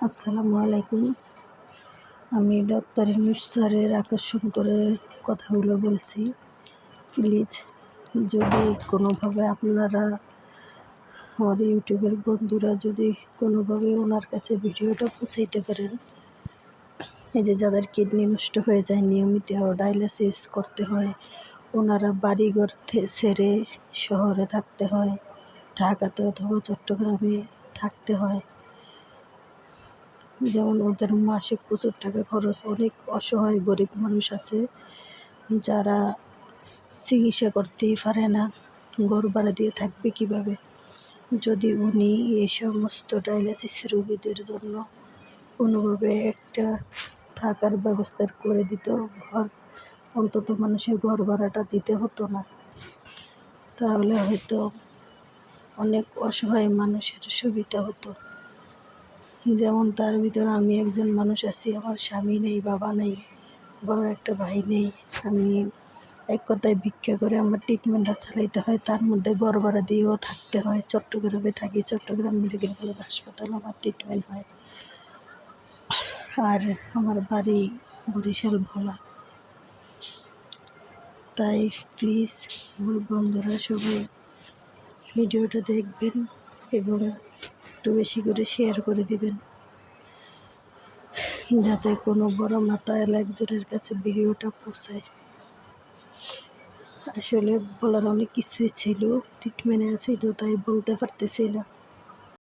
আসসালামু আলাইকুম। আমি ডক্টর ইউনূস স্যারের আকর্ষণ করে কথাগুলো বলছি। প্লিজ যদি কোনোভাবে আপনারা আমার ইউটিউবের বন্ধুরা যদি কোনোভাবে ওনার কাছে ভিডিওটা পৌঁছাইতে পারেন, এই যে যাদের কিডনি নষ্ট হয়ে যায়, নিয়মিত ডায়ালিসিস করতে হয়, ওনারা বাড়িঘর ছেড়ে শহরে থাকতে হয়, ঢাকাতে অথবা চট্টগ্রামে থাকতে হয়। যেমন ওদের মাসে প্রচুর টাকা খরচ। অনেক অসহায় গরিব মানুষ আছে যারা চিকিৎসা করতেই পারে না, ঘর ভাড়া দিয়ে থাকবে কীভাবে। যদি উনি এই সমস্ত ডায়ালিসিস রোগীদের জন্য কোনোভাবে একটা থাকার ব্যবস্থা করে দিত, ঘর অন্তত মানুষের ঘর ভাড়াটা দিতে হতো না, তাহলে হয়তো অনেক অসহায় মানুষের সুবিধা হতো। যেমন তার ভিতরে আমি একজন মানুষ আছি, আমার স্বামী নেই, বাবা নেই, বড় একটা ভাই নেই। আমি এক কথায় ভিক্ষা করে আমার ট্রিটমেন্টটা চালাইতে হয়, তার মধ্যে ঘর ভাড়া দিয়েও থাকতে হয়। চট্টগ্রামে থাকি, চট্টগ্রাম মেডিকেল কলেজ হাসপাতাল আমার ট্রিটমেন্ট হয়। আর আমার বাড়ি বরিশাল ভোলা। তাই প্লিজ আমার বন্ধুরা সবাই ভিডিওটা দেখবেন এবং একটু বেশি করে শেয়ার করে দিবেন, যাতে কোনো বড় মাথাওয়ালা একজনের কাছে ভিডিওটা পৌঁছায়। আসলে বলার অনেক কিছুই ছিল, ট্রিটমেন্টে আছি তো তাই বলতে পারতেছি না।